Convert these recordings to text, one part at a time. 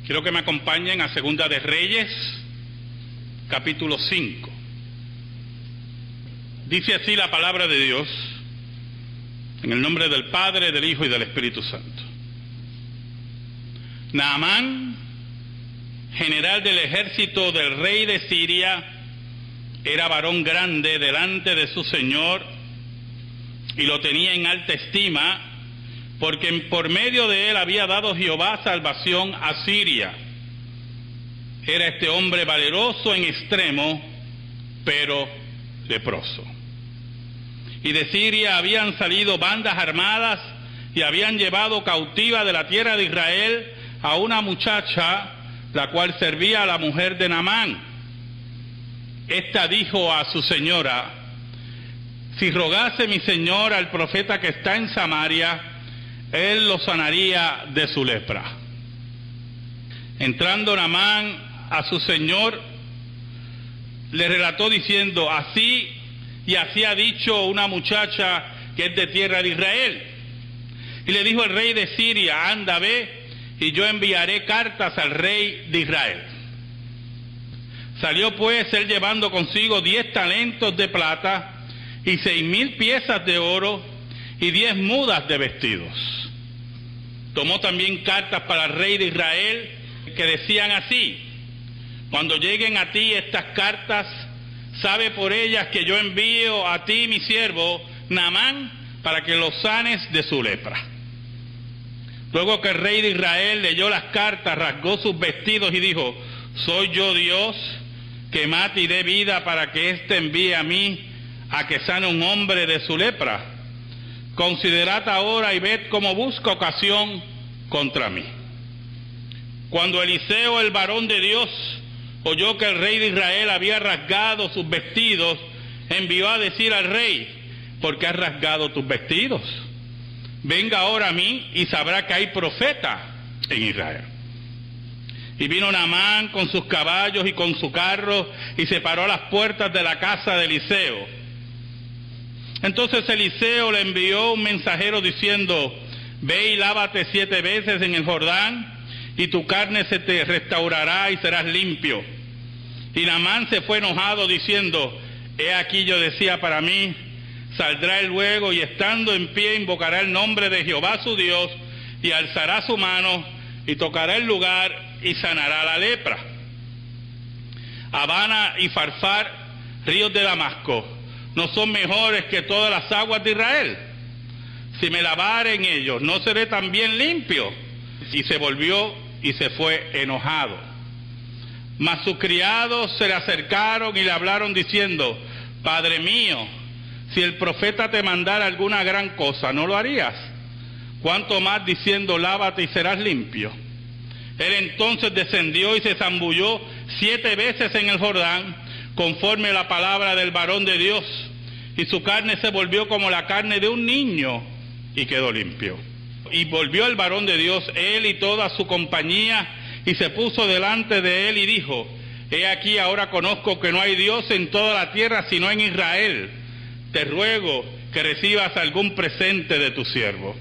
Quiero que me acompañen a Segunda de Reyes, capítulo 5. Dice así la palabra de Dios, en el nombre del Padre, del Hijo y del Espíritu Santo. Naamán, general del ejército del rey de Siria, era varón grande delante de su señor y lo tenía en alta estima, porque por medio de él había dado Jehová salvación a Siria. Era este hombre valeroso en extremo, pero leproso. Y de Siria habían salido bandas armadas y habían llevado cautiva de la tierra de Israel a una muchacha, la cual servía a la mujer de Naamán. Esta dijo a su señora: si rogase mi señor al profeta que está en Samaria, él lo sanaría de su lepra. Entrando Naamán a su señor, le relató diciendo: así y así ha dicho una muchacha que es de tierra de Israel. Y le dijo el rey de Siria: anda, ve, y yo enviaré cartas al rey de Israel. Salió pues él llevando consigo 10 talentos de plata y 6,000 piezas de oro y 10 mudas de vestidos. Tomó también cartas para el rey de Israel que decían así: cuando lleguen a ti estas cartas, sabe por ellas que yo envío a ti mi siervo Naamán para que lo sanes de su lepra. Luego que el rey de Israel leyó las cartas, rasgó sus vestidos y dijo: ¿soy yo Dios que mate y dé vida para que éste envíe a mí a que sane un hombre de su lepra? Considerad ahora y ved cómo busca ocasión contra mí. Cuando Eliseo, el varón de Dios, oyó que el rey de Israel había rasgado sus vestidos, envió a decir al rey: ¿por qué has rasgado tus vestidos? Venga ahora a mí y sabrá que hay profeta en Israel. Y vino Naamán con sus caballos y con su carro y se paró a las puertas de la casa de Eliseo. Entonces Eliseo le envió un mensajero diciendo: ve y lávate 7 veces en el Jordán y tu carne se te restaurará y serás limpio. Y Naamán se fue enojado diciendo: he aquí yo decía para mí, saldrá él luego y estando en pie invocará el nombre de Jehová su Dios y alzará su mano y tocará el lugar y sanará la lepra. Abana y Farfar, ríos de Damasco, ¿no son mejores que todas las aguas de Israel? Si me lavare en ellos, ¿no seré también limpio? Y se volvió y se fue enojado. Mas sus criados se le acercaron y le hablaron diciendo: Padre mío, si el profeta te mandara alguna gran cosa, ¿no lo harías? ¿Cuánto más diciendo: lávate y serás limpio? Él entonces descendió y se zambulló 7 veces en el Jordán, conforme a la palabra del varón de Dios, y su carne se volvió como la carne de un niño, y quedó limpio. Y volvió el varón de Dios, él y toda su compañía, y se puso delante de él y dijo: he aquí ahora conozco que no hay Dios en toda la tierra sino en Israel. Te ruego que recibas algún presente de tu siervo.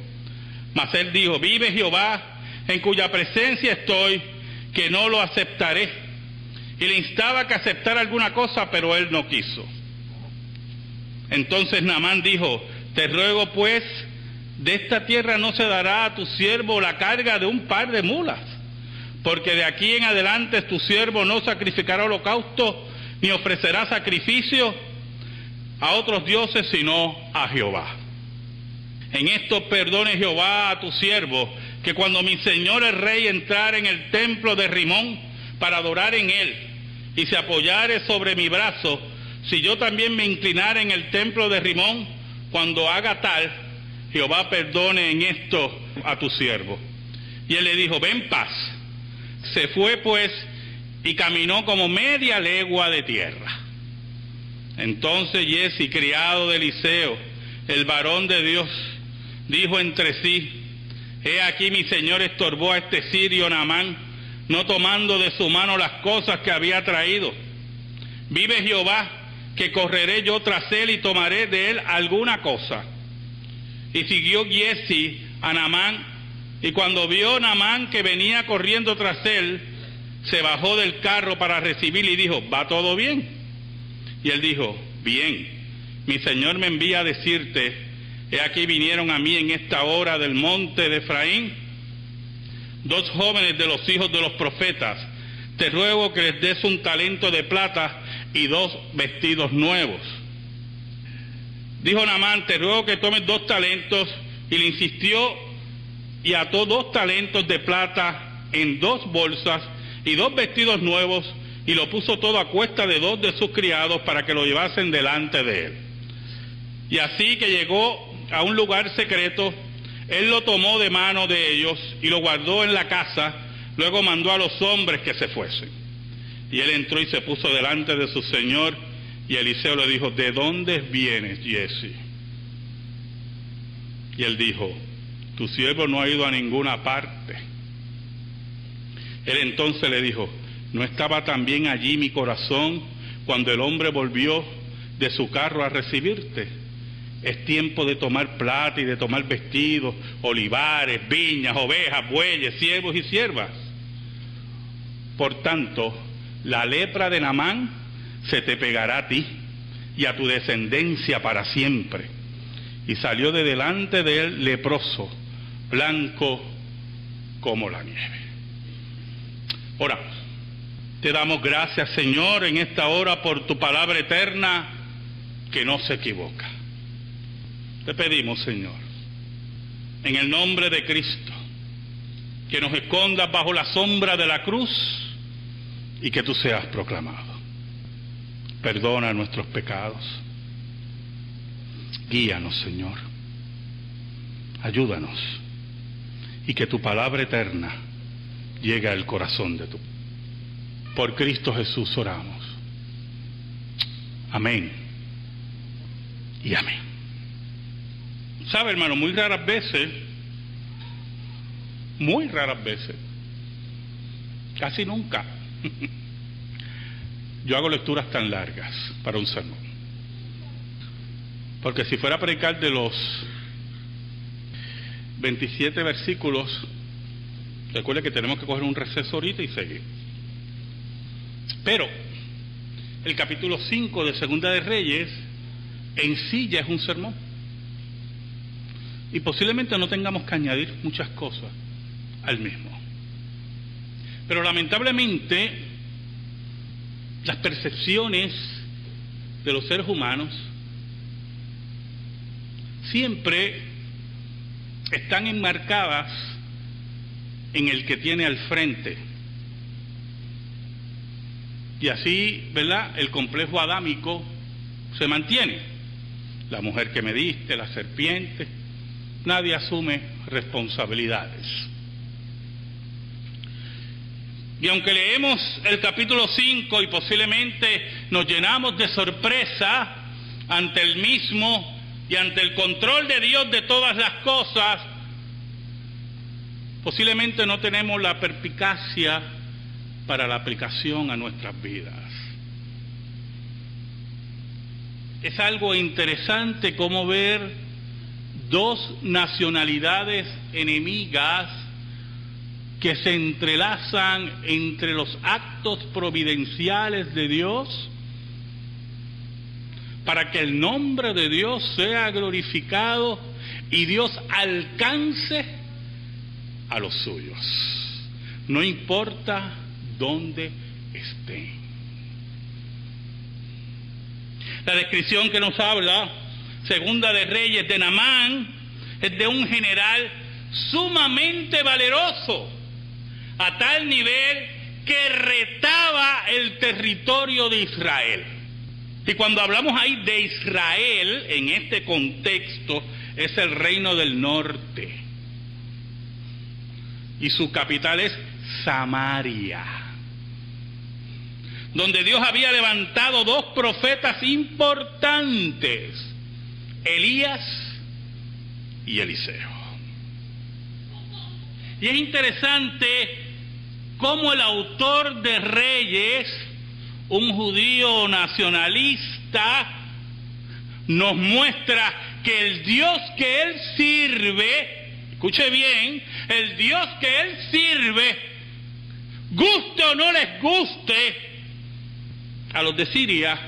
Mas él dijo: vive Jehová, en cuya presencia estoy, que no lo aceptaré. Y le instaba que aceptara alguna cosa, pero él no quiso. Entonces Naamán dijo: te ruego pues, de esta tierra no se dará a tu siervo la carga de un par de mulas, porque de aquí en adelante tu siervo no sacrificará holocausto, ni ofrecerá sacrificio a otros dioses, sino a Jehová. En esto perdone Jehová a tu siervo, que cuando mi señor el rey entrare en el templo de Rimón para adorar en él, y se apoyare sobre mi brazo, si yo también me inclinare en el templo de Rimón, cuando haga tal, Jehová perdone en esto a tu siervo. Y él le dijo: ven paz. Se fue pues y caminó como media legua de tierra. Entonces Giezi, criado de Eliseo, el varón de Dios, dijo entre sí: he aquí mi señor estorbó a este sirio Naamán, no tomando de su mano las cosas que había traído. Vive Jehová, que correré yo tras él y tomaré de él alguna cosa. Y siguió Giezi a Naamán Y cuando vio Naamán que venía corriendo tras él, se bajó del carro para recibirle y dijo, ¿va todo bien? Y él dijo, bien, mi señor me envía a decirte, he aquí vinieron a mí en esta hora del monte de Efraín 2 jóvenes de los hijos de los profetas, te ruego que les des un talento de plata y 2 vestidos nuevos. Dijo Naamán, te ruego que tomes 2 talentos, y le insistió y ató 2 talentos de plata en 2 bolsas y 2 vestidos nuevos, y lo puso todo a cuesta de 2 de sus criados para que lo llevasen delante de él. Y así que llegó a un lugar secreto, él lo tomó de mano de ellos y lo guardó en la casa, luego mandó a los hombres que se fuesen. Y él entró y se puso delante de su señor, y Eliseo le dijo, ¿de dónde vienes, Giezi? Y él dijo, tu siervo no ha ido a ninguna parte. Él entonces le dijo, ¿no estaba también allí mi corazón cuando el hombre volvió de su carro a recibirte? Es tiempo de tomar plata y de tomar vestidos, olivares, viñas, ovejas, bueyes, siervos y siervas. Por tanto, la lepra de Naamán se te pegará a ti y a tu descendencia para siempre. Y salió de delante de él leproso, blanco como la nieve. Oramos. Te damos gracias, Señor, en esta hora por tu palabra eterna que no se equivoca. Te pedimos, Señor, en el nombre de Cristo, que nos escondas bajo la sombra de la cruz y que tú seas proclamado. Perdona nuestros pecados. Guíanos, Señor. Ayúdanos. Y que tu palabra eterna llegue al corazón de tu pueblo. Por Cristo Jesús oramos. Amén. Y amén. ¿Sabe, hermano? Muy raras veces, casi nunca, yo hago lecturas tan largas para un sermón. Porque si fuera a predicar de los 27 versículos, recuerde que tenemos que coger un receso ahorita y seguir. Pero el capítulo 5 de Segunda de Reyes en sí ya es un sermón. Y posiblemente no tengamos que añadir muchas cosas al mismo. Pero lamentablemente, las percepciones de los seres humanos siempre están enmarcadas en el que tiene al frente. Y así, ¿verdad?, el complejo adámico se mantiene. La mujer que me diste, la serpiente, nadie asume responsabilidades. Y aunque leemos el capítulo 5 y posiblemente nos llenamos de sorpresa ante el mismo y ante el control de Dios de todas las cosas, posiblemente no tenemos la perspicacia para la aplicación a nuestras vidas. Es algo interesante cómo ver 2 nacionalidades enemigas que se entrelazan entre los actos providenciales de Dios para que el nombre de Dios sea glorificado y Dios alcance a los suyos, no importa dónde estén. La descripción que nos habla Segunda de Reyes de Naamán es de un general sumamente valeroso, a tal nivel que retaba el territorio de Israel. Y cuando hablamos ahí de Israel, en este contexto, es el reino del norte. Y su capital es Samaria, donde Dios había levantado 2 profetas importantes, Elías y Eliseo. Y es interesante cómo el autor de Reyes, un judío nacionalista, nos muestra que el Dios que él sirve escuche bien, el Dios que él sirve, guste o no les guste a los de Siria,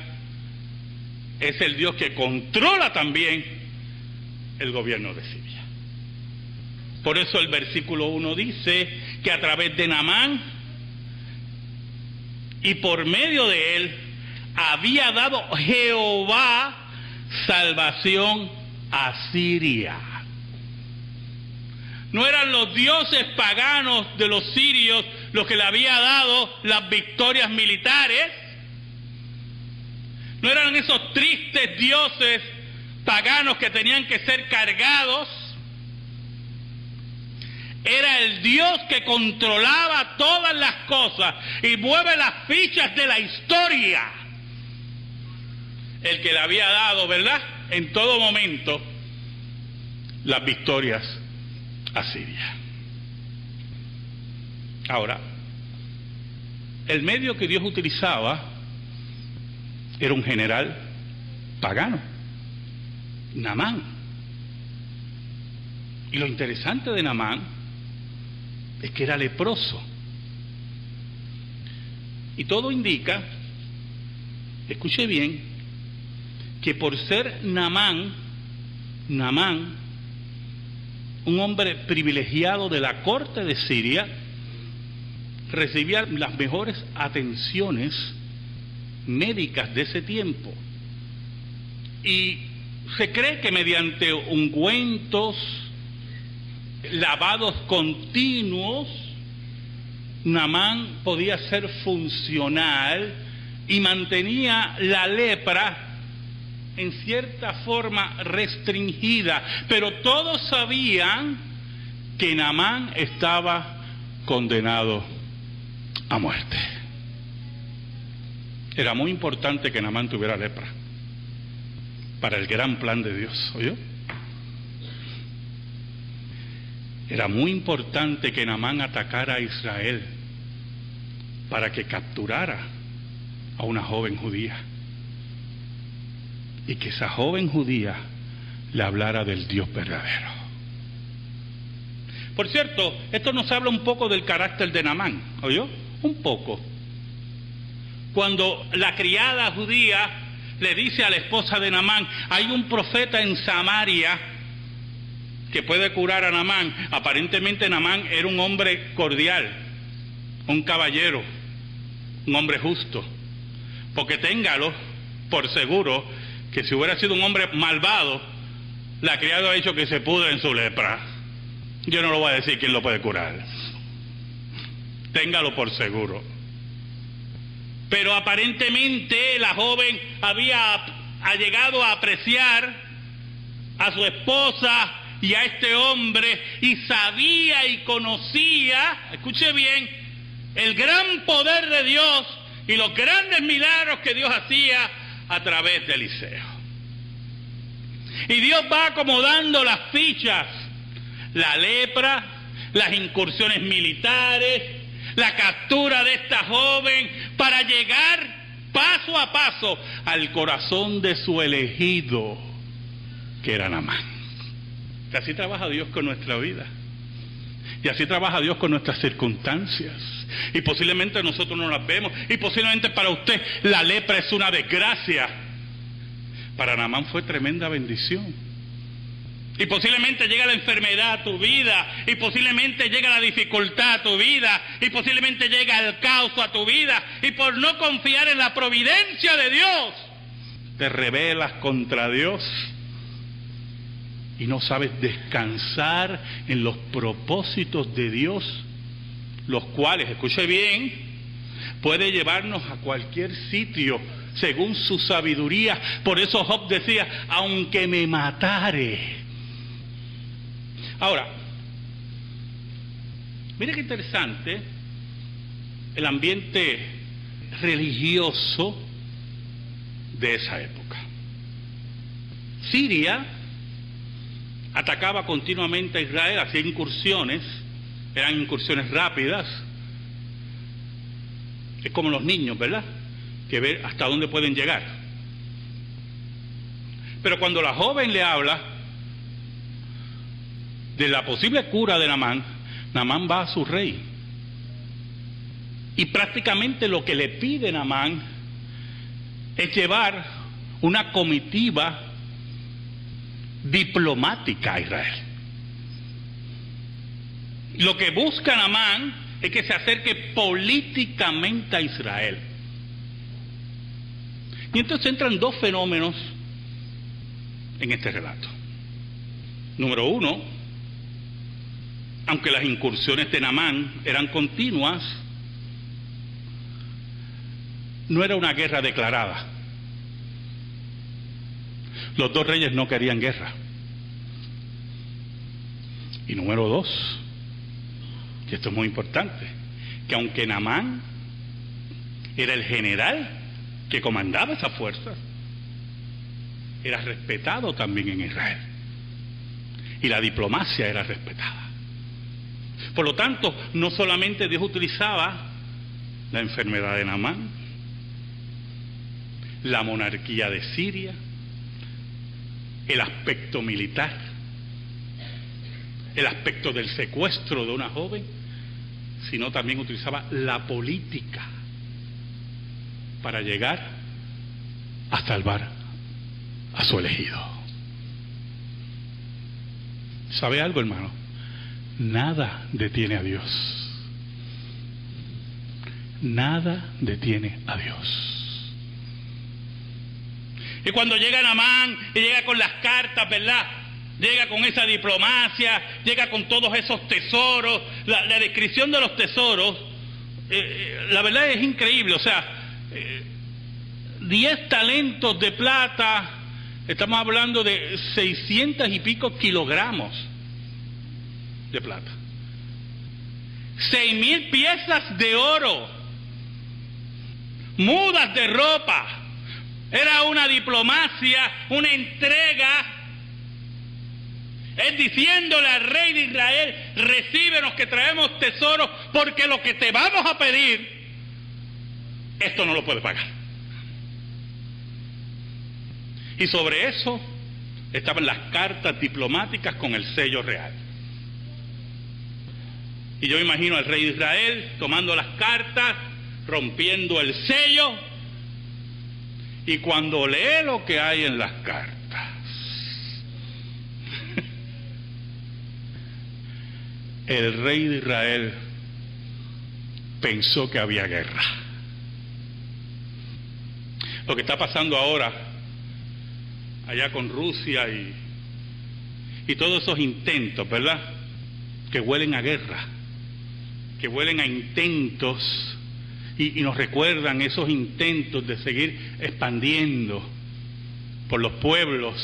es el Dios que controla también el gobierno de Siria. Por eso el versículo 1 dice que a través de Naamán y por medio de él había dado Jehová salvación a Siria. No eran los dioses paganos de los sirios los que le había dado las victorias militares. No eran esos tristes dioses paganos que tenían que ser cargados. Era el Dios que controlaba todas las cosas y mueve las fichas de la historia. El que le había dado, ¿verdad?, en todo momento las victorias a Siria. Ahora, el medio que Dios utilizaba era un general pagano, Naamán. Y lo interesante de Naamán es que era leproso. Y todo indica, escuche bien, que por ser Naamán, un hombre privilegiado de la corte de Siria, recibía las mejores atenciones médicas de ese tiempo. Y se cree que mediante ungüentos, lavados continuos, Naamán podía ser funcional y mantenía la lepra en cierta forma restringida, pero todos sabían que Naamán estaba condenado a muerte. Era muy importante que Naamán tuviera lepra para el gran plan de Dios, ¿oyó? Era muy importante que Naamán atacara a Israel para que capturara a una joven judía y que esa joven judía le hablara del Dios verdadero. Por cierto, esto nos habla un poco del carácter de Naamán, ¿oyó? Un poco. Cuando la criada judía le dice a la esposa de Naamán, hay un profeta en Samaria que puede curar a Naamán. Aparentemente Naamán era un hombre cordial, un caballero, un hombre justo, porque téngalo por seguro que si hubiera sido un hombre malvado, la criada ha dicho que se pudre en su lepra. Yo no lo voy a decir quién lo puede curar, téngalo por seguro. Pero aparentemente la joven había llegado a apreciar a su esposa y a este hombre, y sabía y conocía, escuche bien, el gran poder de Dios y los grandes milagros que Dios hacía a través de Eliseo. Y Dios va acomodando las fichas, la lepra, las incursiones militares, la captura de esta joven, para llegar paso a paso al corazón de su elegido, que era Naamán. Y así trabaja Dios con nuestra vida. Y así trabaja Dios con nuestras circunstancias. Y posiblemente nosotros no las vemos. Y posiblemente para usted la lepra es una desgracia. Para Naamán fue tremenda bendición. Y posiblemente llega la enfermedad a tu vida. Y posiblemente llega la dificultad a tu vida. Y posiblemente llega el caos a tu vida. Y por no confiar en la providencia de Dios, te rebelas contra Dios. Y no sabes descansar en los propósitos de Dios, los cuales, escuche bien, puede llevarnos a cualquier sitio según su sabiduría. Por eso Job decía, aunque me matare. Ahora, mire qué interesante el ambiente religioso de esa época. Siria atacaba continuamente a Israel, hacía incursiones, eran incursiones rápidas. Es como los niños, ¿verdad?, que ven hasta dónde pueden llegar. Pero cuando la joven le habla de la posible cura de Naamán, Naamán va a su rey. Y prácticamente lo que le pide Naamán es llevar una comitiva diplomática a Israel. Lo que busca Naamán es que se acerque políticamente a Israel. Y entonces entran dos fenómenos en este relato. Número uno, aunque las incursiones de Naamán eran continuas, no era una guerra declarada. Los dos reyes no querían guerra. Y número dos, y esto es muy importante, que aunque Naamán era el general que comandaba esas fuerzas, era respetado también en Israel. Y la diplomacia era respetada. Por lo tanto, no solamente Dios utilizaba la enfermedad de Naamán, la monarquía de Siria, el aspecto militar, el aspecto del secuestro de una joven, sino también utilizaba la política para llegar a salvar a su elegido. ¿Sabe algo, hermano? Nada detiene a Dios. Nada detiene a Dios. Y cuando llega Naamán y llega con las cartas, ¿verdad? Llega con esa diplomacia, llega con todos esos tesoros, la descripción de los tesoros, la verdad es increíble. O sea, 10 talentos de plata, estamos hablando de 600 y pico kilogramos de plata, 6,000 piezas de oro, mudas de ropa. Era una diplomacia, una entrega. Es diciéndole al rey de Israel: recíbenos que traemos tesoros, porque lo que te vamos a pedir, esto no lo puedes pagar. Y sobre eso estaban las cartas diplomáticas con el sello real. Y yo imagino al rey de Israel tomando las cartas, rompiendo el sello, y cuando lee lo que hay en las cartas, el rey de Israel pensó que había guerra. Lo que está pasando ahora allá con Rusia y todos esos intentos, ¿verdad?, que huelen a guerra, que huelen a intentos, y nos recuerdan esos intentos de seguir expandiendo por los pueblos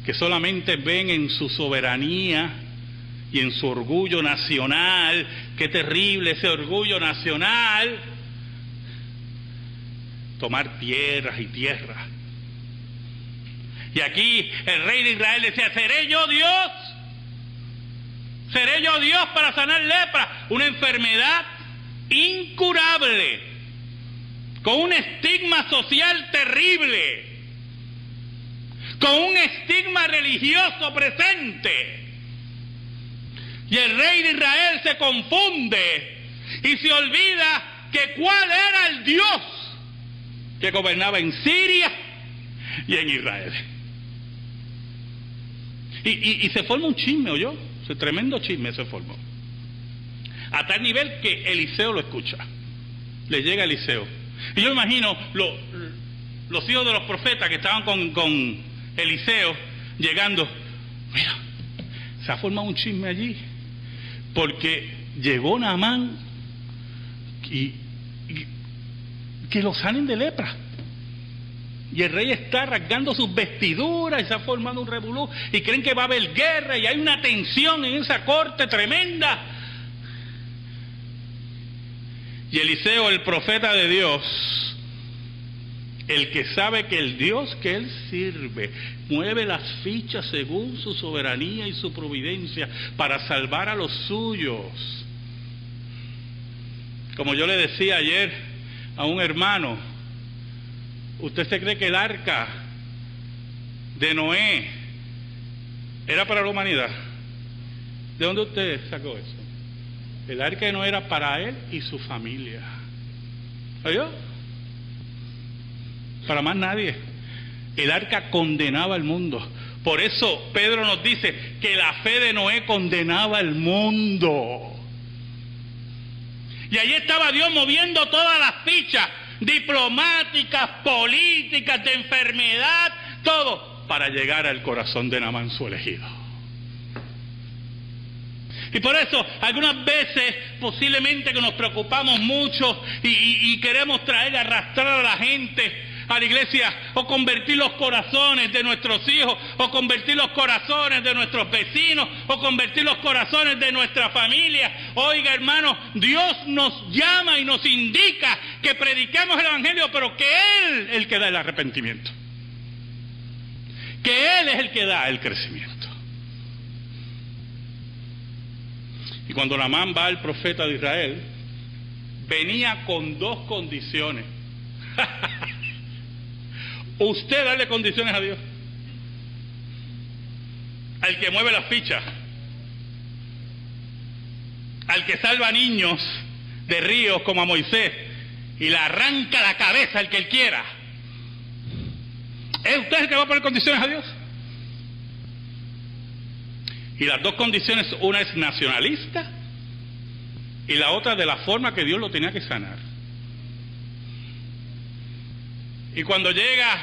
que solamente ven en su soberanía y en su orgullo nacional. Qué terrible ese orgullo nacional, tomar tierras y tierras. Y aquí el rey de Israel decía: ¿seré yo Dios? ¿Seré yo Dios para sanar lepra? Una enfermedad incurable, con un estigma social terrible, con un estigma religioso presente. Y el rey de Israel se confunde y se olvida que cuál era el Dios que gobernaba en Siria y en Israel. Y se forma un chisme, ¿oyó? Ese tremendo chisme se formó. A tal nivel que Eliseo lo escucha. Le llega Eliseo. Y yo imagino los hijos de los profetas que estaban con Eliseo llegando. Mira, se ha formado un chisme allí, porque llegó Naamán y que lo sanen de lepra. Y el rey está rasgando sus vestiduras y se ha formado un revolú, y creen que va a haber guerra, y hay una tensión en esa corte tremenda. Y Eliseo, el profeta de Dios, el que sabe que el Dios que él sirve mueve las fichas según su soberanía y su providencia para salvar a los suyos. Como yo le decía ayer a un hermano, ¿usted se cree que el arca de Noé era para la humanidad? ¿De dónde usted sacó eso? El arca no era para él y su familia. ¿Oyó? Para más nadie. El arca condenaba al mundo. Por eso Pedro nos dice que la fe de Noé condenaba al mundo. Y allí estaba Dios moviendo todas las fichas diplomáticas, políticas, de enfermedad, todo, para llegar al corazón de Naamán, su elegido. Y por eso, algunas veces, posiblemente que nos preocupamos mucho y queremos traer, arrastrar a la gente a la iglesia, o convertir los corazones de nuestros hijos, o convertir los corazones de nuestros vecinos, o convertir los corazones de nuestra familia. Oiga, hermano, Dios nos llama y nos indica que prediquemos el evangelio, pero que Él es el que da el arrepentimiento, que Él es el que da el crecimiento. Y cuando Naamán va al profeta de Israel, venía con dos condiciones. Usted darle condiciones a Dios, al que mueve las fichas, al que salva niños de ríos como a Moisés y le arranca la cabeza al que él quiera. ¿Es usted el que va a poner condiciones a Dios? Y las dos condiciones, una es nacionalista y la otra de la forma que Dios lo tenía que sanar. Y cuando llega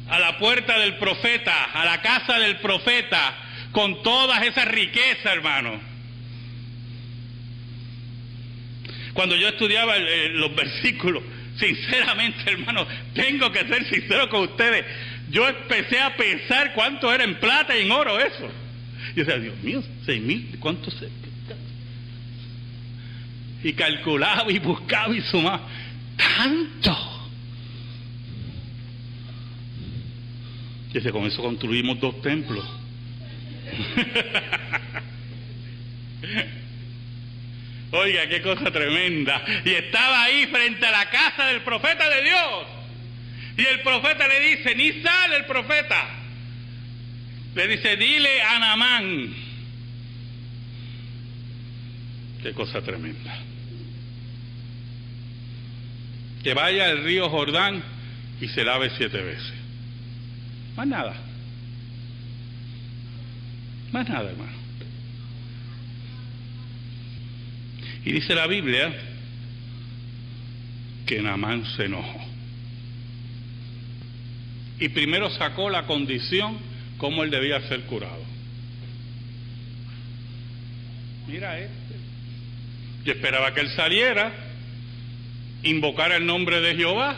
a la puerta del profeta, a la casa del profeta, con todas esas riquezas, hermano. Cuando yo estudiaba los versículos, sinceramente, hermano, tengo que ser sincero con ustedes, yo empecé a pensar cuánto era en plata y en oro eso. Y yo decía, Dios mío, 6,000, ¿cuánto se...? Y calculaba y buscaba y sumaba. ¡Tanto! Y con eso construimos 2 templos. Oiga, qué cosa tremenda. Y estaba ahí frente a la casa del profeta de Dios. Y el profeta le dice, ni sale el profeta. Le dice, dile a Naamán. Qué cosa tremenda. Que vaya al río Jordán y se lave 7 veces. Más nada. Más nada, hermano. Y dice la Biblia que Naamán se enojó. Y primero sacó la condición como él debía ser curado. Mira yo esperaba que él saliera, invocara el nombre de Jehová,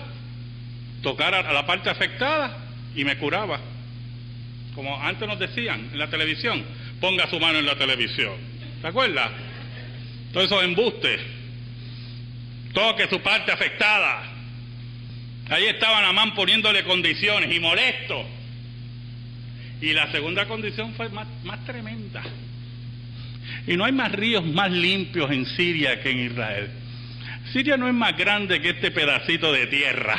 tocara a la parte afectada y me curaba. Como antes nos decían en la televisión, ponga su mano en la televisión. ¿Te acuerdas? Todos esos embustes. Toque su parte afectada. Ahí estaba Naamán poniéndole condiciones y molesto. Y la segunda condición fue más tremenda. Y no hay más ríos más limpios en Siria que en Israel. Siria no es más grande que este pedacito de tierra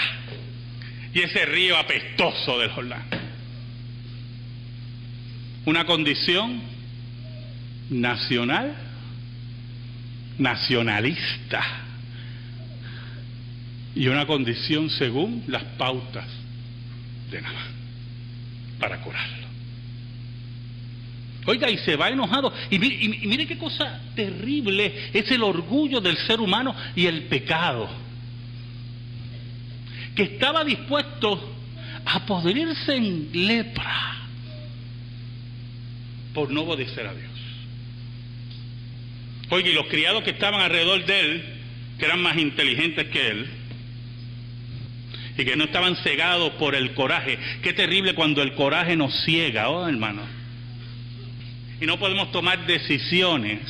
y ese río apestoso del Jordán. Una condición nacional, nacionalista, y una condición según las pautas de Naamán para curarlo. Oiga, y se va enojado. Y mire qué cosa terrible es el orgullo del ser humano y el pecado, que estaba dispuesto a podrirse en lepra por no obedecer a Dios. Oiga, y los criados que estaban alrededor de él, que eran más inteligentes que él, y que no estaban cegados por el coraje. Qué terrible cuando el coraje nos ciega, oh hermano. Y no podemos tomar decisiones.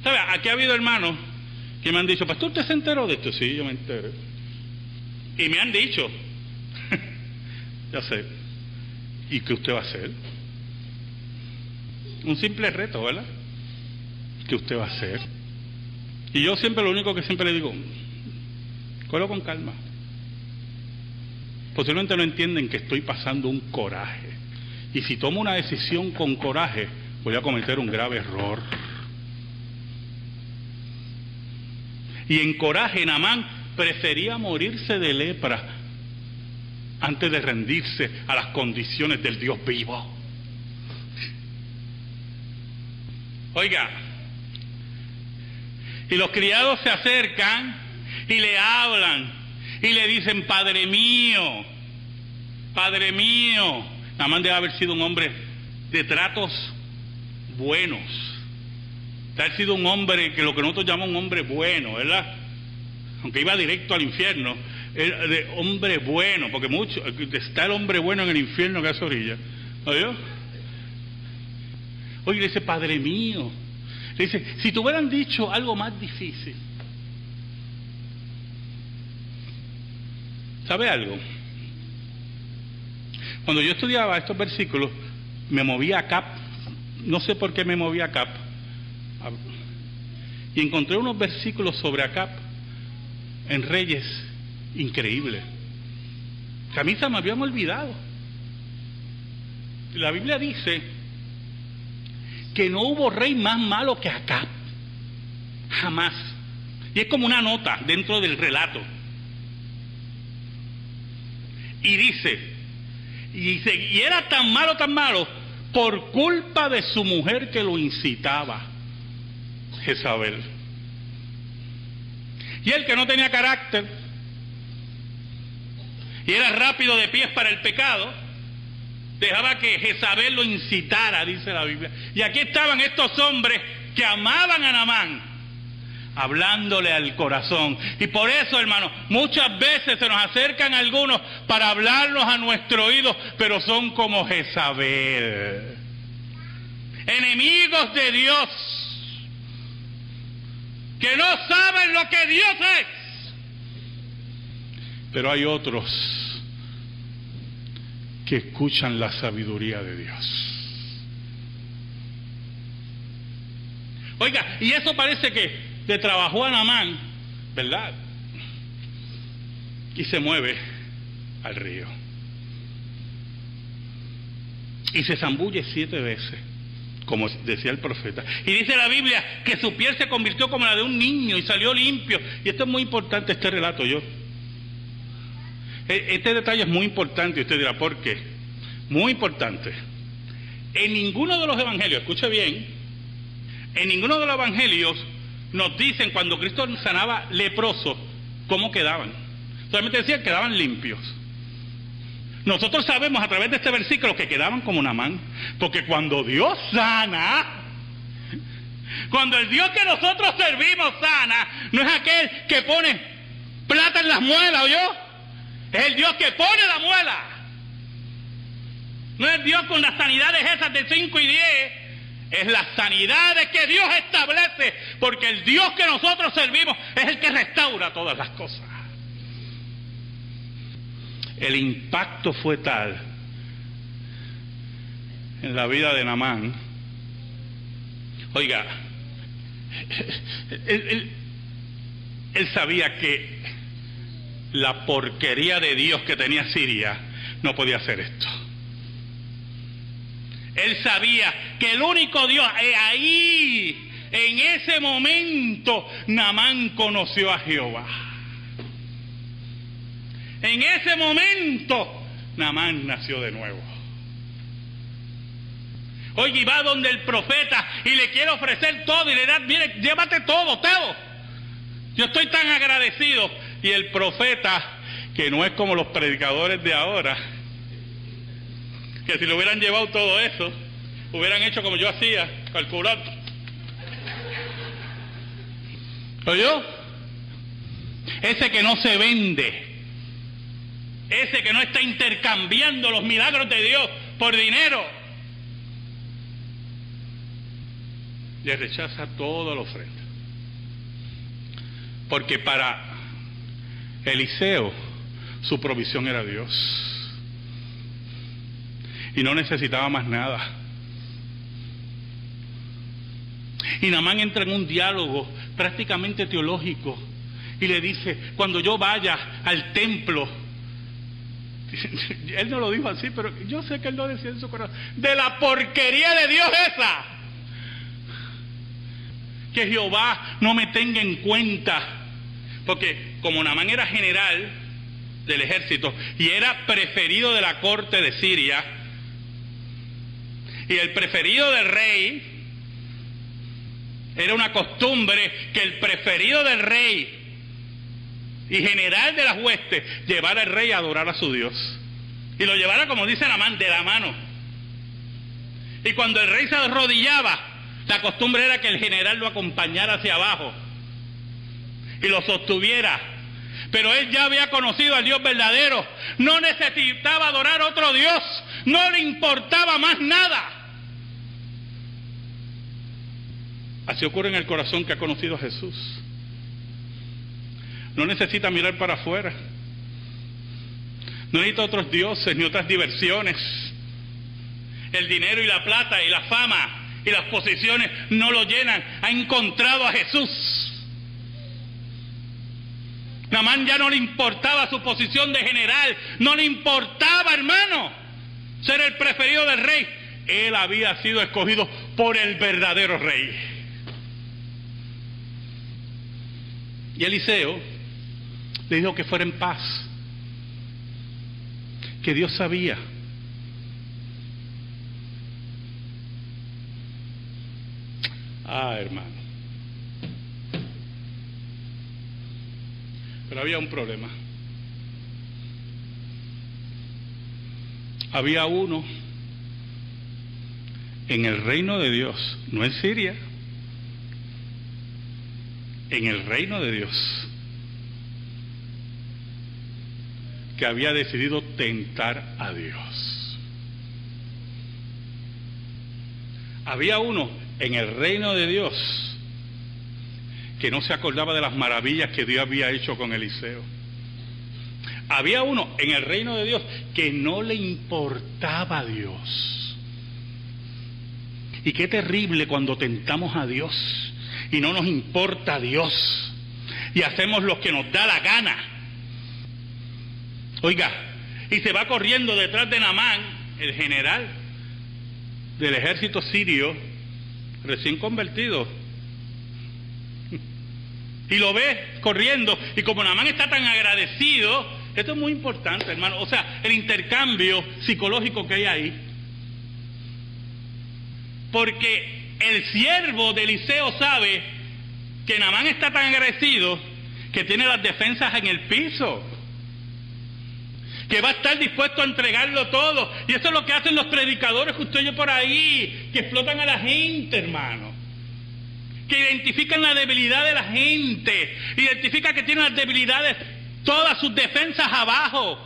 ¿Sabe? Aquí ha habido hermanos que me han dicho, pastor, ¿usted se enteró de esto? Sí, yo me enteré. Y me han dicho, ya sé, ¿y qué usted va a hacer? Un simple reto, ¿verdad? ¿Qué usted va a hacer? Y yo siempre, lo único que siempre le digo, cógelo con calma. Posiblemente no entienden que estoy pasando un coraje. Y si tomo una decisión con coraje, podía cometer un grave error. Y en coraje, Naamán prefería morirse de lepra antes de rendirse a las condiciones del Dios vivo. Oiga, y los criados se acercan y le hablan y le dicen: Padre mío, Padre mío. Naamán debe haber sido un hombre de tratos buenos, de haber sido un hombre que lo que nosotros llamamos un hombre bueno, ¿verdad? Aunque iba directo al infierno, era de hombre bueno, porque mucho está el hombre bueno en el infierno que a esa orilla. ¿Oyó? Oye, le dice: Padre mío. Le dice: si te hubieran dicho algo más difícil. ¿Sabe algo? Cuando yo estudiaba estos versículos, me movía a Cap. No sé por qué me movía a Cap. Y encontré unos versículos sobre Acab en Reyes increíbles, que a mí se me habían olvidado. La Biblia dice que no hubo rey más malo que Acab, jamás. Y es como una nota dentro del relato. Y dice, y era tan malo, por culpa de su mujer que lo incitaba, Jezabel. Y él, que no tenía carácter y era rápido de pies para el pecado, dejaba que Jezabel lo incitara, dice la Biblia. Y aquí estaban estos hombres que amaban a Naamán, hablándole al corazón. Y por eso, hermano, muchas veces se nos acercan algunos para hablarnos a nuestro oído, pero son como Jezabel, enemigos de Dios, que no saben lo que Dios es. Pero hay otros que escuchan la sabiduría de Dios. Oiga, y eso parece que le trabajó a Naamán, ¿verdad? Y se mueve al río. Y se zambulle 7 veces, como decía el profeta. Y dice la Biblia que su piel se convirtió como la de un niño y salió limpio. Y esto es muy importante, este relato. Este detalle es muy importante, y usted dirá: ¿por qué? Muy importante. En ninguno de los evangelios, escuche bien, en ninguno de los evangelios nos dicen cuando Cristo sanaba leprosos cómo quedaban. Solamente decían que quedaban limpios. Nosotros sabemos a través de este versículo que quedaban como Naamán, porque cuando Dios sana, cuando el Dios que nosotros servimos sana, no es aquel que pone plata en las muelas, ¿oyó? Es el Dios que pone la muela. No es Dios con las sanidades esas de 5 y 10. Es las sanidades que Dios establece, porque el Dios que nosotros servimos es el que restaura todas las cosas. El impacto fue tal en la vida de Naamán. Oiga, él sabía que la porquería de Dios que tenía Siria no podía hacer esto. Él sabía que el único Dios, ahí, en ese momento, Naamán conoció a Jehová. En ese momento, Naamán nació de nuevo. Oye, y va donde el profeta y le quiere ofrecer todo y le da: mire, llévate todo. Yo estoy tan agradecido. Y el profeta, que no es como los predicadores de ahora, que si le hubieran llevado todo eso, hubieran hecho como yo hacía, calculando. ¿Oyó? Ese que no se vende, ese que no está intercambiando los milagros de Dios por dinero, le rechaza toda la ofrenda. Porque para Eliseo su provisión era Dios y no necesitaba más nada. Y Naamán entra en un diálogo prácticamente teológico y le dice: cuando yo vaya al templo, él no lo dijo así, pero yo sé que él lo decía en su corazón, de la porquería de Dios esa, que Jehová no me tenga en cuenta. Porque como Naamán era general del ejército y era preferido de la corte de Siria, y el preferido del rey, era una costumbre que el preferido del rey y general de las huestes llevara al rey a adorar a su Dios. Y lo llevara, como dice Naamán, de la mano. Y cuando el rey se arrodillaba, la costumbre era que el general lo acompañara hacia abajo y lo sostuviera. Pero él ya había conocido al Dios verdadero, no necesitaba adorar a otro Dios, no le importaba más nada. Así ocurre en el corazón que ha conocido a Jesús. No necesita mirar para afuera, no necesita otros dioses ni otras diversiones. El dinero y la plata y la fama y las posiciones no lo llenan. Ha encontrado a Jesús. Naamán ya no le importaba su posición de general, no le importaba, hermano, ser el preferido del rey. Él había sido escogido por el verdadero rey. Y Eliseo le dijo que fuera en paz, que Dios sabía. Hermano. Pero había un problema. Había uno en el reino de Dios, no en Siria, en el reino de Dios, que había decidido tentar a Dios. Había uno en el reino de Dios que no se acordaba de las maravillas que Dios había hecho con Eliseo. Había uno en el reino de Dios que no le importaba a Dios. Y qué terrible cuando tentamos a Dios y no nos importa a Dios y hacemos lo que nos da la gana. Oiga, y se va corriendo detrás de Naamán, el general del ejército sirio, recién convertido. Y lo ve corriendo, y como Naamán está tan agradecido, esto es muy importante, hermano, o sea, el intercambio psicológico que hay ahí. Porque el siervo de Eliseo sabe que Naamán está tan agradecido que tiene las defensas en el piso, que va a estar dispuesto a entregarlo todo. Y eso es lo que hacen los predicadores que usted oye por ahí, que explotan a la gente, hermano, que identifican la debilidad de la gente, identifican que tienen las debilidades, todas sus defensas abajo,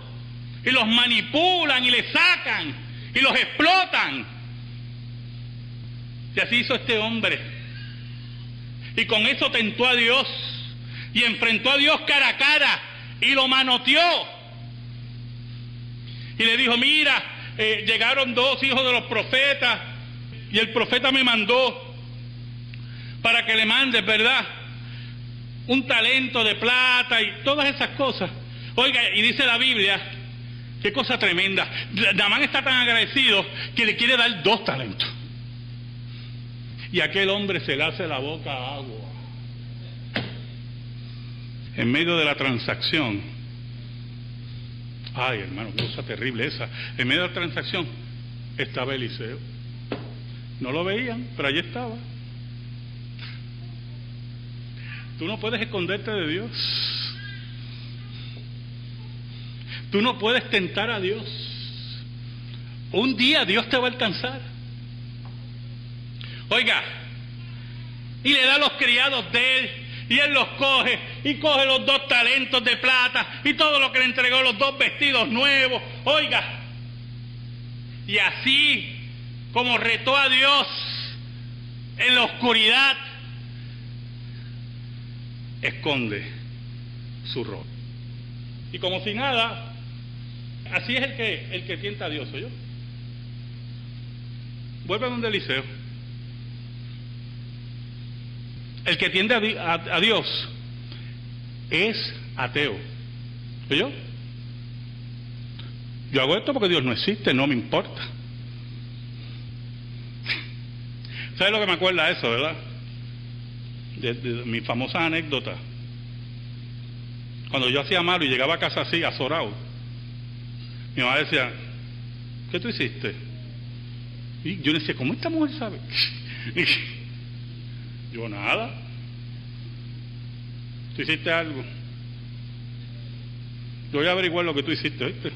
y los manipulan y les sacan y los explotan. Y así hizo este hombre, y con eso tentó a Dios y enfrentó a Dios cara a cara y lo manoteó y le dijo: mira, llegaron dos hijos de los profetas y el profeta me mandó para que le mandes, ¿verdad?, un talento de plata y todas esas cosas. Oiga, y dice la Biblia, qué cosa tremenda, Naamán está tan agradecido que le quiere dar 2 talentos. Y aquel hombre se le hace la boca agua. En medio de la transacción, ay, hermano, qué cosa terrible esa. En medio de la transacción estaba Eliseo. No lo veían, pero allí estaba. Tú no puedes esconderte de Dios. Tú no puedes tentar a Dios. Un día Dios te va a alcanzar. Oiga, y le da a los criados de él, y él los coge, y coge los 2 talentos de plata, y todo lo que le entregó, los 2 vestidos nuevos. Oiga, y así como retó a Dios en la oscuridad, esconde su rostro. Y como si nada, así es el que tienta a Dios, ¿oyó? Vuelve a donde Eliseo. El que tiende a Dios es ateo. ¿Oyó? Yo hago esto porque Dios no existe, no me importa. ¿Sabes lo que me acuerda eso, verdad? de mi famosa anécdota. Cuando yo hacía malo y llegaba a casa así, azorado, mi mamá decía, ¿qué tú hiciste? Y yo le decía, ¿cómo esta mujer sabe? Yo, nada. ¿Tú hiciste algo? Yo voy a averiguar lo que tú hiciste, ¿viste?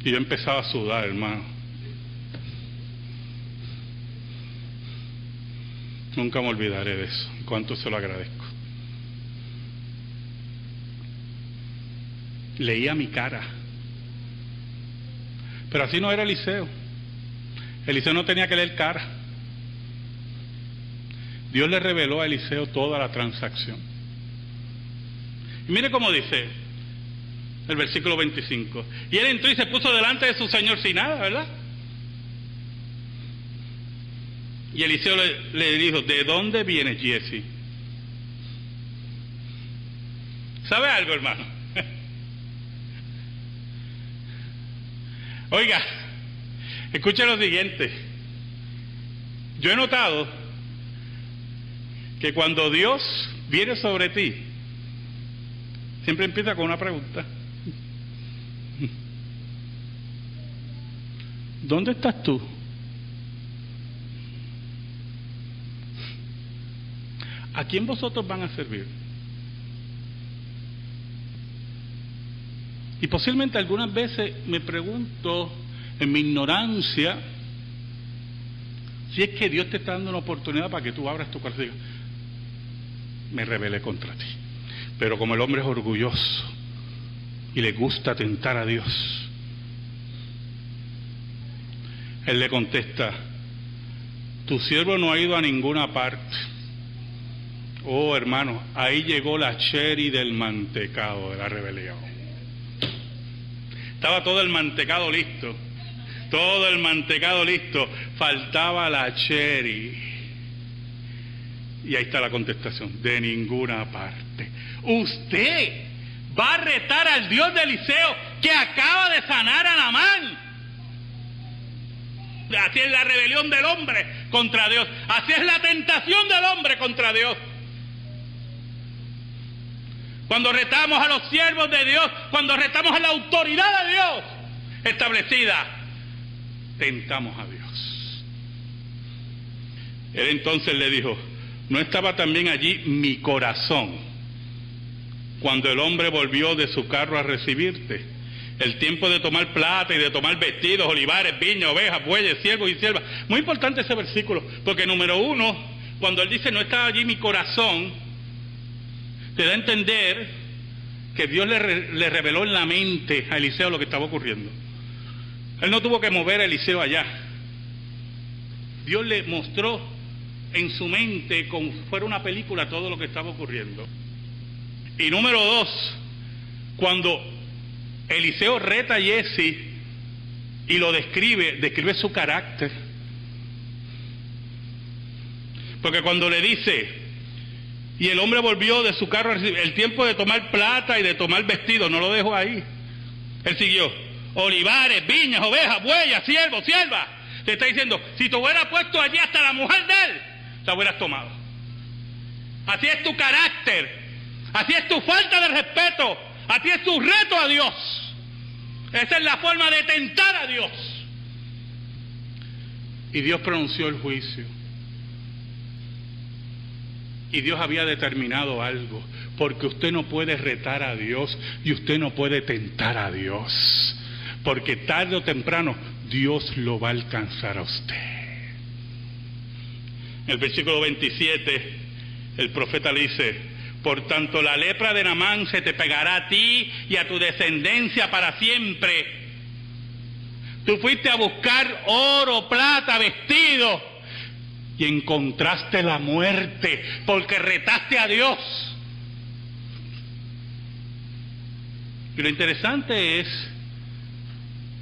Y yo empezaba a sudar, hermano. Nunca me olvidaré de eso. Cuánto se lo agradezco. Leía mi cara. Pero así no era Eliseo. Eliseo no tenía que leer cara. Dios le reveló a Eliseo toda la transacción. Y mire cómo dice el versículo 25. Y él entró y se puso delante de su señor sin nada, ¿verdad? Y Eliseo le dijo, ¿de dónde vienes, Giezi? ¿Sabe algo, hermano? Oiga, escuche lo siguiente. Yo he notado que cuando Dios viene sobre ti, siempre empieza con una pregunta. ¿Dónde estás tú? ¿A quién vosotros van a servir? Y posiblemente algunas veces me pregunto, en mi ignorancia, si es que Dios te está dando una oportunidad para que tú abras tu corazón y digas, me rebelé contra ti. Pero como el hombre es orgulloso y le gusta tentar a Dios, Él le contesta, tu siervo no ha ido a ninguna parte. Oh, hermano, ahí llegó la cherry del mantecado de la rebelión. Estaba todo el mantecado listo. Todo el mantecado listo. Faltaba la cherry. Y ahí está la contestación. De ninguna parte. Usted va a retar al Dios de Eliseo que acaba de sanar a Naamán. Así es la rebelión del hombre contra Dios. Así es la tentación del hombre contra Dios. Cuando retamos a los siervos de Dios, cuando retamos a la autoridad de Dios establecida, tentamos a Dios. Él entonces le dijo, ¿no estaba también allí mi corazón cuando el hombre volvió de su carro a recibirte? El tiempo de tomar plata y de tomar vestidos, olivares, viñas, ovejas, bueyes, siervos y siervas. Muy importante ese versículo, porque número uno, cuando él dice, no estaba allí mi corazón, te da a entender que Dios le reveló en la mente a Eliseo lo que estaba ocurriendo. Él no tuvo que mover a Eliseo allá. Dios le mostró en su mente, como fuera una película, todo lo que estaba ocurriendo. Y número dos, cuando Eliseo reta a Giezi y lo describe su carácter. Porque cuando le dice, y el hombre volvió de su carro a recibir, el tiempo de tomar plata y de tomar vestido, no lo dejó ahí. Él siguió, olivares, viñas, ovejas, bueyas, siervos, siervas. Le está diciendo, si te hubieras puesto allí hasta la mujer de él, la hubieras tomado. Así es tu carácter, así es tu falta de respeto, así es tu reto a Dios. Esa es la forma de tentar a Dios. Y Dios pronunció el juicio. Y Dios había determinado algo, porque usted no puede retar a Dios y usted no puede tentar a Dios, porque tarde o temprano Dios lo va a alcanzar a usted. En el versículo 27, el profeta le dice, por tanto la lepra de Naamán se te pegará a ti y a tu descendencia para siempre. Tú fuiste a buscar oro, plata, vestido, y encontraste la muerte porque retaste a Dios. Y lo interesante es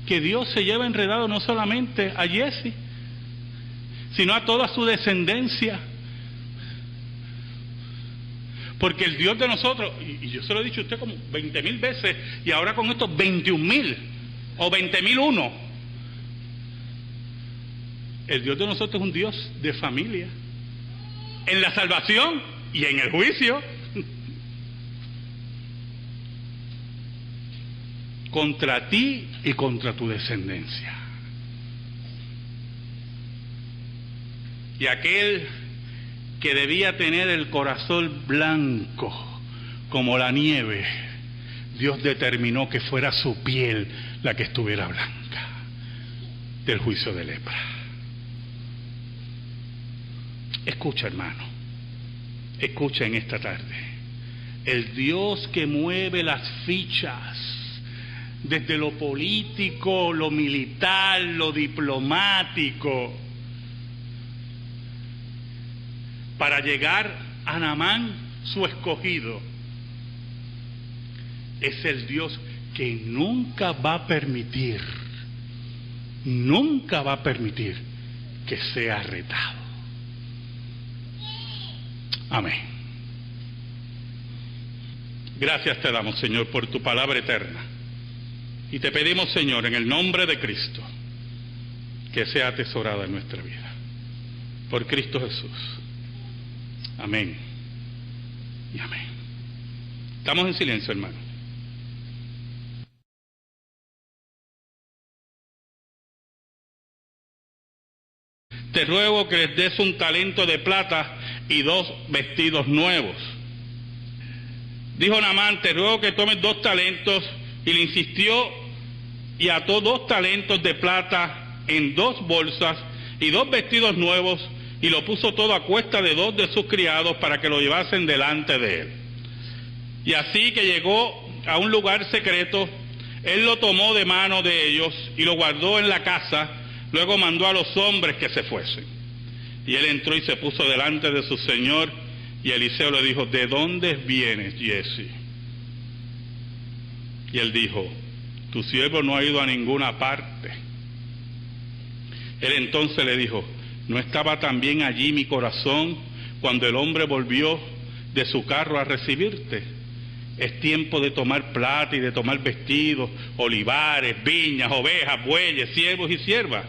que Dios se lleva enredado no solamente a Giezi, sino a toda su descendencia. Porque el Dios de nosotros, y yo se lo he dicho a usted como 20,000 veces, y ahora con estos 21,000 o 20,001, el Dios de nosotros es un Dios de familia. En la salvación y en el juicio. Contra ti y contra tu descendencia. Y aquel que debía tener el corazón blanco como la nieve, Dios determinó que fuera su piel la que estuviera blanca del juicio de lepra. Escucha, hermano, escucha en esta tarde. El Dios que mueve las fichas desde lo político, lo militar, lo diplomático, para llegar a Naamán, su escogido, es el Dios que nunca va a permitir que sea retado. Amén. Gracias te damos, Señor, por tu palabra eterna. Y te pedimos, Señor, en el nombre de Cristo, que sea atesorada en nuestra vida. Por Cristo Jesús. Amén. Y amén. Estamos en silencio, hermano. Te ruego que les des un talento de plata y 2 vestidos nuevos. Dijo Naamán, te ruego que tomes 2 talentos, y le insistió y ató 2 talentos de plata en 2 bolsas y 2 vestidos nuevos, y lo puso todo a cuesta de 2 de sus criados para que lo llevasen delante de él. Y así que llegó a un lugar secreto, él lo tomó de mano de ellos y lo guardó en la casa. Luego mandó a los hombres que se fuesen. Y él entró y se puso delante de su señor, y Eliseo le dijo, ¿de dónde vienes, Giezi? Y él dijo, tu siervo no ha ido a ninguna parte. Él entonces le dijo, ¿no estaba también allí mi corazón cuando el hombre volvió de su carro a recibirte? Es tiempo de tomar plata y de tomar vestidos, olivares, viñas, ovejas, bueyes, siervos y siervas.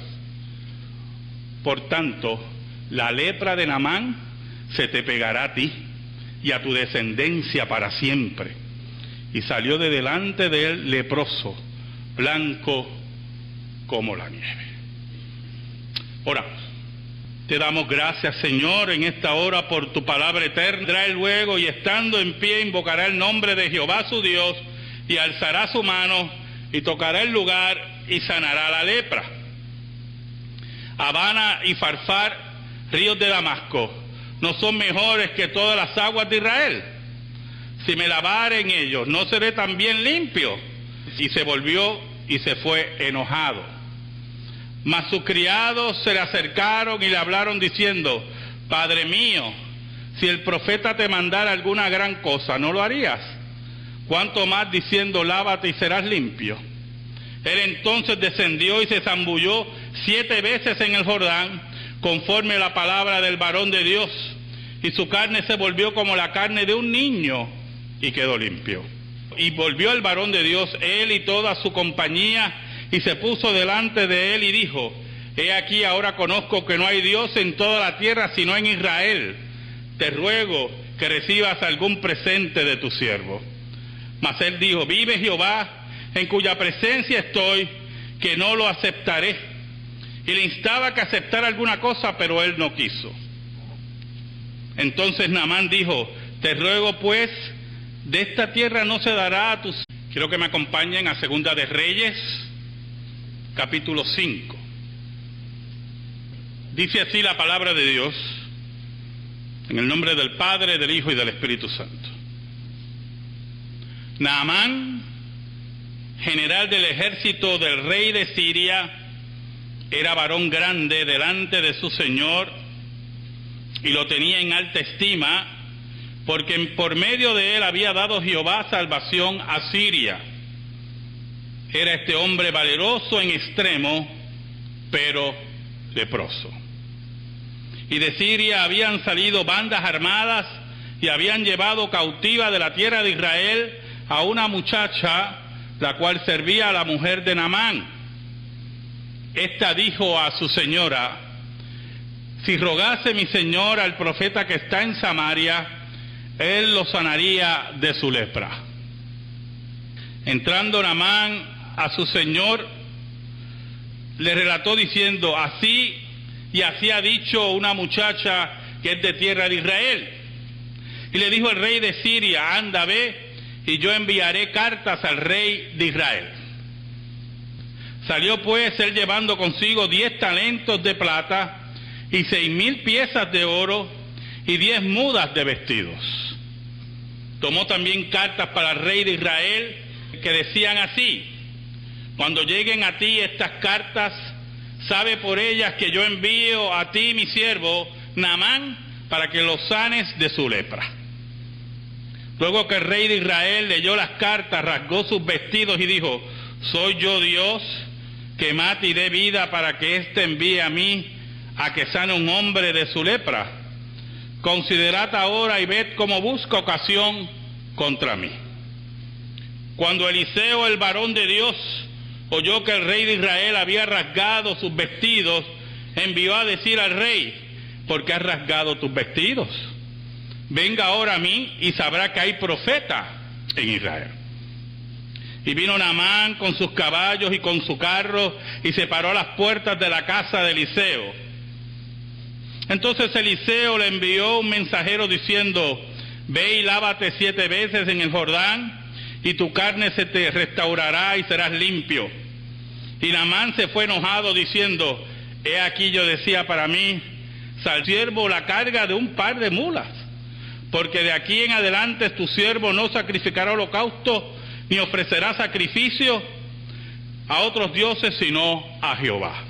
Por tanto, la lepra de Naamán se te pegará a ti y a tu descendencia para siempre. Y salió de delante de él leproso, blanco como la nieve. Oramos. Te damos gracias, Señor, en esta hora por tu palabra eterna. Vendrá él luego y estando en pie invocará el nombre de Jehová su Dios y alzará su mano y tocará el lugar y sanará la lepra. Habana y Farfar, ríos de Damasco, ¿no son mejores que todas las aguas de Israel? Si me lavare en ellos, ¿no seré también limpio? Y se volvió y se fue enojado. Mas sus criados se le acercaron y le hablaron diciendo, Padre mío, si el profeta te mandara alguna gran cosa, ¿no lo harías? Cuanto más diciendo, lávate y serás limpio. Él entonces descendió y se zambulló 7 veces en el Jordán, conforme a la palabra del varón de Dios, y su carne se volvió como la carne de un niño, y quedó limpio. Y volvió el varón de Dios, él y toda su compañía, y se puso delante de él y dijo, he aquí ahora conozco que no hay Dios en toda la tierra sino en Israel. Te ruego que recibas algún presente de tu siervo. Mas él dijo, vive Jehová, en cuya presencia estoy, que no lo aceptaré. Y le instaba que aceptara alguna cosa, pero él no quiso. Entonces Naamán dijo, te ruego pues, de esta tierra no se dará a tus... Quiero que me acompañen a Segunda de Reyes, capítulo 5. Dice así la palabra de Dios, en el nombre del Padre, del Hijo y del Espíritu Santo. Naamán, general del ejército del rey de Siria, era varón grande delante de su señor y lo tenía en alta estima, porque por medio de él había dado Jehová salvación a Siria. Era este hombre valeroso en extremo, pero leproso. Y de Siria habían salido bandas armadas y habían llevado cautiva de la tierra de Israel a una muchacha, la cual servía a la mujer de Naamán. Esta dijo a su señora, si rogase mi señor al profeta que está en Samaria, él lo sanaría de su lepra. Entrando Naamán a su señor, le relató diciendo: así y así ha dicho una muchacha que es de tierra de Israel. Y le dijo el rey de Siria: anda, ve, y yo enviaré cartas al rey de Israel. Salió pues él llevando consigo 10 talentos de plata y 6,000 piezas de oro y 10 mudas de vestidos. Tomó también cartas para el rey de Israel que decían así: cuando lleguen a ti estas cartas, sabe por ellas que yo envío a ti mi siervo Naamán para que lo sanes de su lepra. Luego que el rey de Israel leyó las cartas, rasgó sus vestidos y dijo: ¿soy yo Dios que mate y dé vida para que éste envíe a mí a que sane un hombre de su lepra? Considerad ahora y ved cómo busca ocasión contra mí. Cuando Eliseo, el varón de Dios, oyó que el rey de Israel había rasgado sus vestidos, envió a decir al rey: ¿por qué has rasgado tus vestidos? Venga ahora a mí y sabrá que hay profeta en Israel. Y vino Naamán con sus caballos y con su carro y se paró a las puertas de la casa de Eliseo. Entonces Eliseo le envió un mensajero diciendo: ve y lávate 7 veces en el Jordán y tu carne se te restaurará y serás limpio. Y Naamán se fue enojado diciendo: he aquí yo decía para mí, al siervo la carga de un par de mulas, porque de aquí en adelante tu siervo no sacrificará holocausto ni ofrecerá sacrificio a otros dioses sino a Jehová.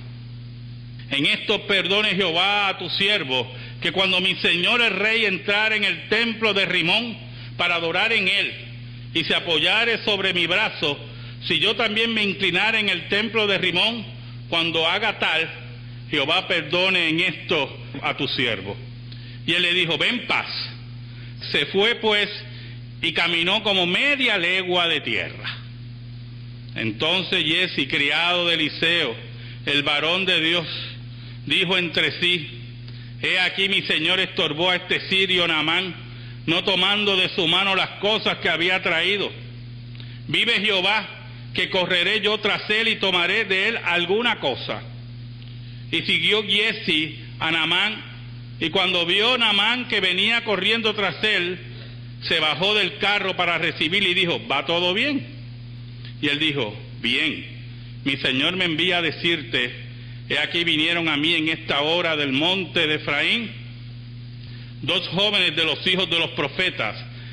En esto perdone Jehová a tu siervo, que cuando mi señor el rey entrare en el templo de Rimón para adorar en él y se apoyare sobre mi brazo, si yo también me inclinare en el templo de Rimón, cuando haga tal, Jehová perdone en esto a tu siervo. Y él le dijo: ven paz. Se fue pues y caminó como media legua de tierra. Entonces Giezi, criado de Eliseo, el varón de Dios, dijo entre sí: he aquí mi señor estorbó a este sirio Naamán, no tomando de su mano las cosas que había traído. Vive Jehová, que correré yo tras él y tomaré de él alguna cosa. Y siguió Giezi a Naamán, y cuando vio Naamán que venía corriendo tras él, se bajó del carro para recibirle y dijo: ¿va todo bien? Y él dijo: bien, mi señor me envía a decirte: he aquí vinieron a mí en esta hora del monte de Efraín 2 jóvenes de los hijos de los profetas,